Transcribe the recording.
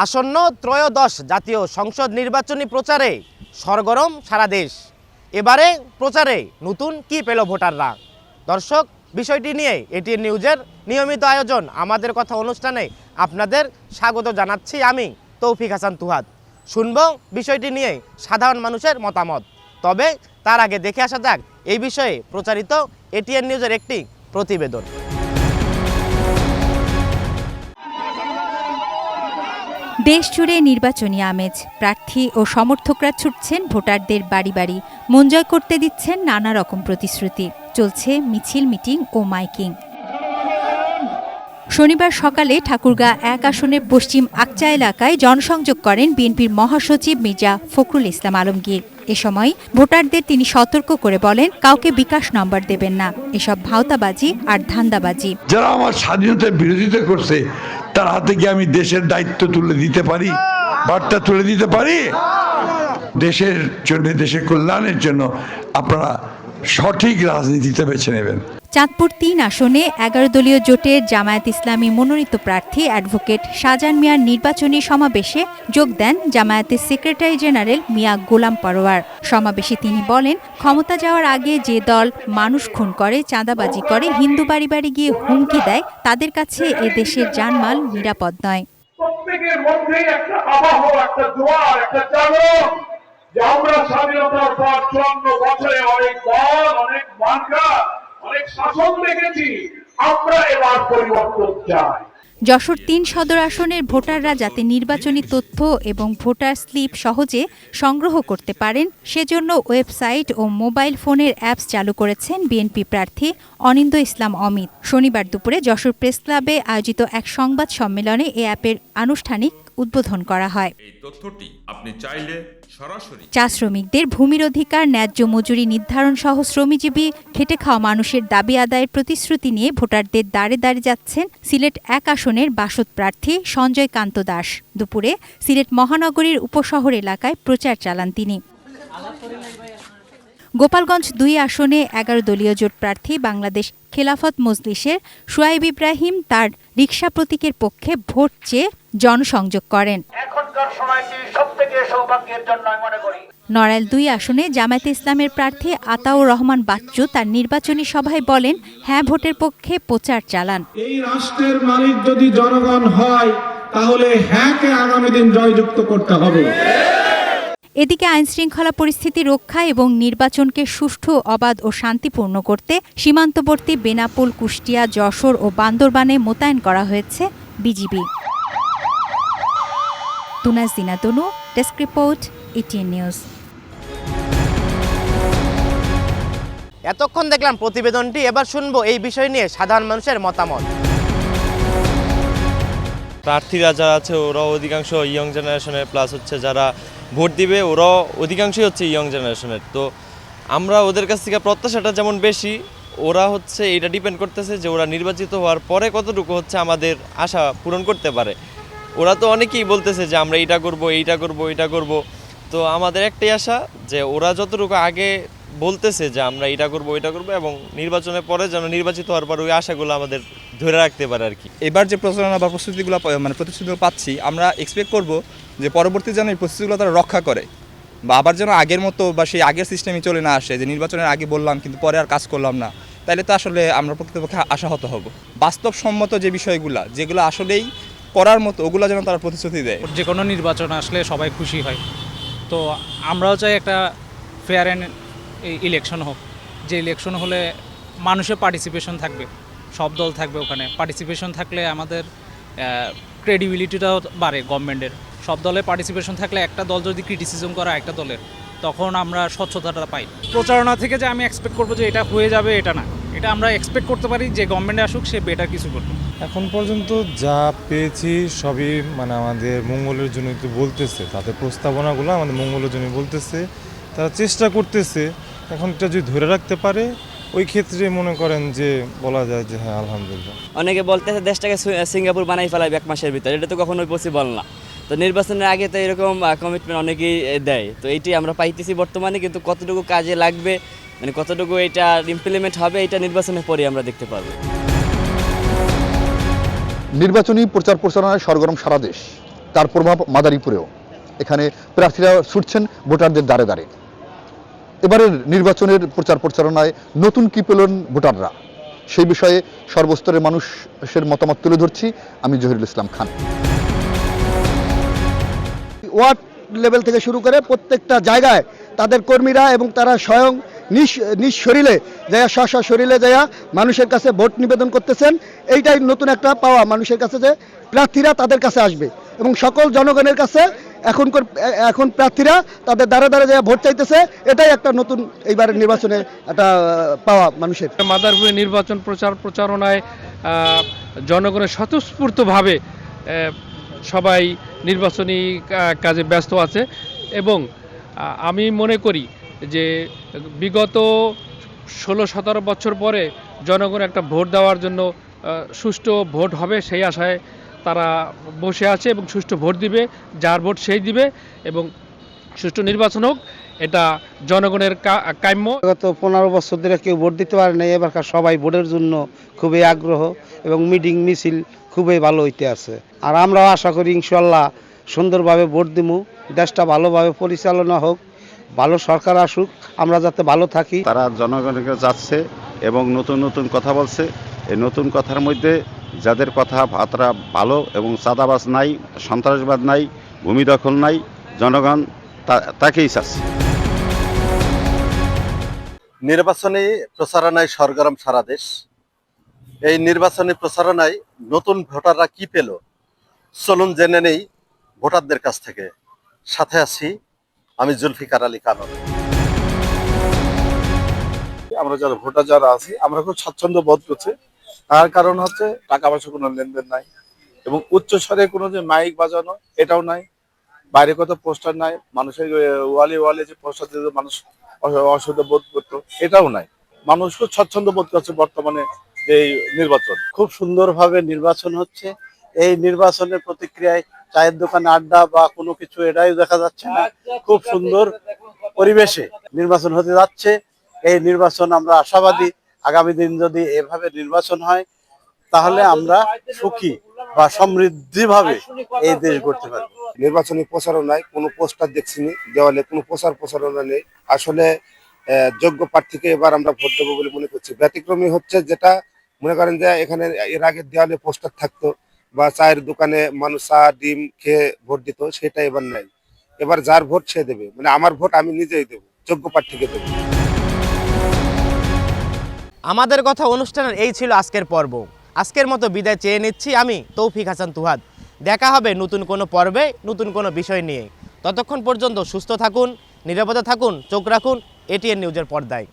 আসন্ন ত্রয়োদশ জাতীয় সংসদ নির্বাচনী প্রচারে সরগরম সারা দেশ। এবারে প্রচারে নতুন কি পেল ভোটাররা? দর্শক, বিষয়টি নিয়ে এটিএন নিউজের নিয়মিত আয়োজন আমাদের কথা অনুষ্ঠানে আপনাদের স্বাগত জানাচ্ছি আমি তৌফিক হাসান তুহাদ। শুনব বিষয়টি নিয়ে সাধারণ মানুষের মতামত। তবে তার আগে দেখে আসা যাক এই বিষয়ে প্রচারিত এটিএন নিউজের একটি প্রতিবেদন। দেশ জুড়ে নির্বাচনী আমেজ। প্রার্থী ও সমর্থকরা ছুটছেন ভোটারদের বাড়ি বাড়ি, মন জয় করতে দিচ্ছেন নানা রকম প্রতিশ্রুতি। চলছে মিছিল, মিটিং ও মাইকিং। শনিবার সকালে ঠাকুরগাঁ ১ আসনের পশ্চিম আকচা এলাকায় জনসংযোগ করেন বিএনপির মহাসচিব মির্জা ফখরুল ইসলাম আলমগীর। এ সময় ভোটারদের তিনি সতর্ক করে বলেন, কাউকে বিকাশ নম্বর দেবেন না, এসব ভাওতাবাজি আর ধান্দাবাজি। যারা আমার স্বাধীনতার বিরোধিতা করছে তার হাতে কি আমি দেশের দায়িত্ব তুলে দিতে পারি, বার্তা তুলে দিতে পারি? দেশের জন্য, দেশের কল্যাণের জন্য আপনারা সঠিক রাজনীতিতে বেছে নেবেন। চাঁদপুর ৩ আসনে ১১ দলীয় জোটের জামায়াত ইসলামী মনোনীত প্রার্থী অ্যাডভোকেট শাহজাহান মিয়ার নির্বাচনী সমাবেশে যোগ দেন জামায়াতের সেক্রেটারি জেনারেল মিয়া গোলাম পরোয়ার। সমাবেশে তিনি বলেন, ক্ষমতা যাওয়ার আগে যে দল মানুষ খুন করে, চাঁদাবাজি করে, হিন্দু বাড়ি বাড়ি গিয়ে হুমকি দেয়, তাদের কাছে এ দেশের জানমাল নিরাপদ নয়। প্রত্যেকের মধ্যেই একটা আবহ, একটা জোয়ার, একটা জাগরণ যে আমরা স্বাধীনতার পর ৫৪ বছরে অনেক দল, অনেক মার্কা, অনেক শাসন দেখেছি, আমরা এবার পরিবর্তন চাই। যশোর ৩ সদর আসনের ভোটাররা যাতে নির্বাচনী তথ্য এবং ভোটার স্লিপ সহজে সংগ্রহ করতে পারেন সেজন্য ওয়েবসাইট ও মোবাইল ফোনের অ্যাপস চালু করেছেন বিএনপি প্রার্থী অনিন্দ ইসলাম অমিত। শনিবার দুপুরে যশোর প্রেস ক্লাবে আয়োজিত এক সংবাদ সম্মেলনে এ অ্যাপের আনুষ্ঠানিক উদ্বোধন করা হয়। এই তথ্যটি আপনি চাইলে সরাসরি চা শ্রমিকদের ভূমির অধিকার, ন্যায্য মজুরি নির্ধারণ সহ শ্রমজীবী খেটে খাওয়া মানুষের দাবি আদায়ের প্রতিশ্রুতি নিয়ে ভোটারদের দ্বারে দ্বারে যাচ্ছেন সিলেট ১ আসনের বাসদ প্রার্থী সঞ্জয় কান্ত দাস। দুপুরে সিলেট মহানগরীর উপশহর এলাকায় প্রচার চালান তিনি। গোপালগঞ্জ ২ আসনে ১১ দলীয় জোট প্রার্থী বাংলাদেশ খেলাফত মজলিসের শুয়াইব ইব্রাহিম তার রিকশা প্রতীকের পক্ষে ভোট চেয়ে জনসংযোগ করেন। নড়াইল ২ আসনে জামায়াতে ইসলামের প্রার্থী আতাউর রহমান বাচ্চু তার নির্বাচনী সভায় বলেন, হ্যাঁ ভোটের পক্ষে প্রচার চালান। এই রাষ্ট্রের মালিক যদি জনগণ হয় তাহলে হ্যাঁকে আগামী দিন জয়যুক্ত করতে হবে। এদিকে আইনশৃঙ্খলা পরিস্থিতি রক্ষা এবং নির্বাচনকে সুষ্ঠু, অবাধ ও শান্তিপূর্ণ করতে সীমান্তবর্তী বেনাপোল, কুষ্টিয়া, যশোর ও বান্দরবানে মোতায়েন করা হয়েছে বিজিবি। তুনাজ দিনা তনু, ডেস্ক রিপোর্ট, এটিএন নিউজ। এতক্ষণ দেখলাম প্রতিবেদনটি, এবার শুনবো এই বিষয় নিয়ে সাধারণ মানুষের মতামত। প্রার্থীরা যারা আছে ওরাও অধিকাংশ ইয়ং জেনারেশনের, প্লাস হচ্ছে যারা ভোট দিবে ওরাও অধিকাংশই হচ্ছে ইয়ং জেনারেশনের। তো আমরা ওদের কাছ থেকে প্রত্যাশাটা যেমন বেশি, ওরা হচ্ছে এটা ডিপেন্ড করতেছে যে ওরা নির্বাচিত হওয়ার পরে কতটুকু হচ্ছে আমাদের আশা পূরণ করতে পারে। ওরা তো অনেকেই বলতেছে যে আমরা এইটা করব, এইটা করব, এইটা করব। তো আমাদের একটাই আশা যে ওরা যতটুকু আগে বলতেছে যে আমরা এটা করব, ওইটা করব, এবং নির্বাচনের পরে যেন নির্বাচিত হওয়ার পর ওই আশাগুলো আমাদের ধরে রাখতে পারে আর কি। এবার যে প্রচারণা বা প্রতিশ্রুতিগুলো পাচ্ছি, আমরা এক্সপেক্ট করব যে পরবর্তী যেন এই প্রতিশ্রুতিগুলো তারা রক্ষা করে, বা আবার যেন আগের মতো বা সেই আগের সিস্টেমে চলে না আসে যে নির্বাচনের আগে বললাম কিন্তু পরে আর কাজ করলাম না। তাইলে তো আসলে আমরা প্রকৃতপক্ষে আশাহত হব। বাস্তবসম্মত যে বিষয়গুলো যেগুলো আসলেই করার মতো, ওগুলো যেন তারা প্রতিশ্রুতি দেয়। যে কোনো নির্বাচন আসলে সবাই খুশি হয়, তো আমরাও চাই একটা ফেয়ার অ্যান্ড ইলেকশন হোক, যে ইলেকশন হলে মানুষের পার্টিসিপেশন থাকবে, সব দল থাকবে ওখানে। পার্টিসিপেশন থাকলে আমাদের ক্রেডিবিলিটিটাও বাড়ে গভর্নমেন্টের। সব দলের পার্টিসিপেশন থাকলে একটা দল যদি ক্রিটিসিজম করা একটা দলের, তখন আমরা স্বচ্ছতাটা পাই। প্রচারণা থেকে যে আমি এক্সপেক্ট করবো যে এটা হয়ে যাবে, এটা না, এটা আমরা এক্সপেক্ট করতে পারি যে গভর্নমেন্টে আসুক, সে বেটার কিছু করবে। এখন পর্যন্ত যা পেয়েছি সবই আমাদের মঙ্গলের জন্য তো বলতেছে, তাদের প্রস্তাবনাগুলো আমাদের মঙ্গলের জন্য বলতেছে, তারা চেষ্টা করতেছে। এখন এটা যদি ধরে রাখতে পারে ওই ক্ষেত্রে মনে করেন যে বলা যায় যে হ্যাঁ আলহামদুলিল্লাহ। অনেকে বলতেছে দেশটাকে সিঙ্গাপুর বানাই ফেলাবে 1 মাসের ভিতরে, এটা তো কখনোই পসিবল না। তো নির্বাচনের আগে তো এরকম কমিটমেন্ট অনেকেই দেয়, তো এইটি আমরা পাইতেছি বর্তমানে, কিন্তু কতটুকু কাজে লাগবে, কতটুকু এটা ইমপ্লিমেন্ট হবে, এটা নির্বাচনের পরে আমরা দেখতে পারবো। নির্বাচনী প্রচার প্রচারণায় সরগরম সারা দেশ। তার প্রভাব মাদারীপুরেও। এখানে প্রার্থীরা ছুটছেন ভোটারদের দ্বারে দ্বারে। এবারের নির্বাচনের প্রচার প্রচারণায় নতুন কি পেলেন ভোটাররা, সেই বিষয়ে সর্বস্তরের মানুষের মতামত তুলে ধরছি আমি জহিরুল ইসলাম খান। ওয়ার্ড লেভেল থেকে শুরু করে প্রত্যেকটা জায়গায় তাদের কর্মীরা এবং তারা স্বয়ং নিজ শরীরে যায়া স্ব শরীরে যায়া মানুষের কাছে ভোট নিবেদন করতেছেন। এইটাই নতুন একটা পাওয়া মানুষের কাছে, যে প্রার্থীরা তাদের কাছে আসবে এবং সকল জনগণের কাছে এখন প্রার্থীরা তাদের দ্বারে দ্বারে যায়া ভোট চাইতেছে। এটাই একটা নতুন এইবারের নির্বাচনে একটা পাওয়া মানুষের। মাদারীপুরে নির্বাচন প্রচারণায় জনগণের স্বতঃস্ফূর্তভাবে সবাই নির্বাচনী কাজে ব্যস্ত আছে এবং আমি মনে করি যে বিগত 16-17 বছর পরে জনগণ একটা ভোট দেওয়ার জন্য সুষ্ঠু ভোট হবে সেই আশায় তারা বসে আছে এবং সুষ্ঠু ভোট দিবে, যার ভোট সেই দিবে এবং সুষ্ঠু নির্বাচন হোক, এটা জনগণের কাম্য। গত 15 বছর ধরে কেউ ভোট দিতে পারে না, এবারকার সবাই ভোটের জন্য খুবই আগ্রহ এবং মিটিং মিছিল খুবই ভালো হইতে আছে। আর আমরাও আশা করি ইনশাল্লাহ সুন্দরভাবে ভোট দিব, দেশটা ভালোভাবে পরিচালনা হোক, ভালো সরকার আসুক, আমরা যাতে ভালো থাকি। তারা জনগণের কাছে যাচ্ছে এবং নতুন নতুন কথা বলছে। এই নতুন কথার মধ্যে যাদের কথা তারা ভালো এবং চাঁদাবাজ নাই, সন্ত্রাসবাদ নাই, ভূমি দখল নাই, জনগণ তাকেই চাচ্ছে। নির্বাচনী প্রচারণায় সরগরম সারা দেশ। এই নির্বাচনী প্রচারণায় নতুন ভোটাররা কি পেল, চলুন জেনে নেই ভোটারদের কাছ থেকে। সাথে আছি আমি জুলফিকার আলী কানন। আমরা যারা ভোটার যারা আছি আমরা খুব স্বাচ্ছন্দ্য বোধ করছি। তার কারণ হচ্ছে টাকা পয়সা কোনো লেনদেন নাই এবং উচ্চ স্বরে কোনো যে মাইক বাজানো এটাও নাই, বাইরে কত পোস্টার নাই, মানুষের ওয়ালে যে পোস্টার দিয়ে মানুষ অসুবিধা বোধ করতো এটাও নাই। মানুষ খুব স্বচ্ছন্দ্য বোধ করছে বর্তমানে এই নির্বাচন। খুব সুন্দরভাবে নির্বাচন হচ্ছে। এই নির্বাচনের প্রতিক্রিয়ায় চায়ের দোকানে আড্ডা বা কোনো কিছু এটাই দেখা যাচ্ছে না। খুব সুন্দর পরিবেশে নির্বাচন হতে যাচ্ছে। এই নির্বাচন আমরা আশাবাদী, আগামী দিন যদি এভাবে নির্বাচন হয় তাহলে আমরা সুখী বা সমৃদ্ধিভাবে এই দেশ গড়তে পারবো। নির্বাচনী প্রচারণায় কোনো পোস্টার দেখছিনি, দেওয়ালে কোনো প্রচারণা নেই। আসলে যোগ্য প্রার্থীকে এবার আমরা ভোট দেবো বলে মনে করছি। ব্যতিক্রমী হচ্ছে যেটা মনে করেন যে এখানে এর আগে দেওয়ালে পোস্টার থাকতো বা চায়ের দোকানে মানুষ চা ডিম খেয়ে ভোট দিত, সেটা এবার নাই। এবার যার ভোট সে দেবে, মানে আমার ভোট আমি নিজেই দেবো, যোগ্য প্রার্থীকে দেবো। আমাদের কথা অনুষ্ঠানের এই ছিল আজকের পর্ব। আজকের মতো বিদায় চেয়ে নিচ্ছি আমি তৌফিক হাসান তুহাদ। দেখা হবে নতুন কোনো পর্বে নতুন কোনো বিষয় নিয়ে। ততক্ষণ পর্যন্ত সুস্থ থাকুন, নিরাপদে থাকুন, চোখ রাখুন এটিএন নিউজের পর্দায়।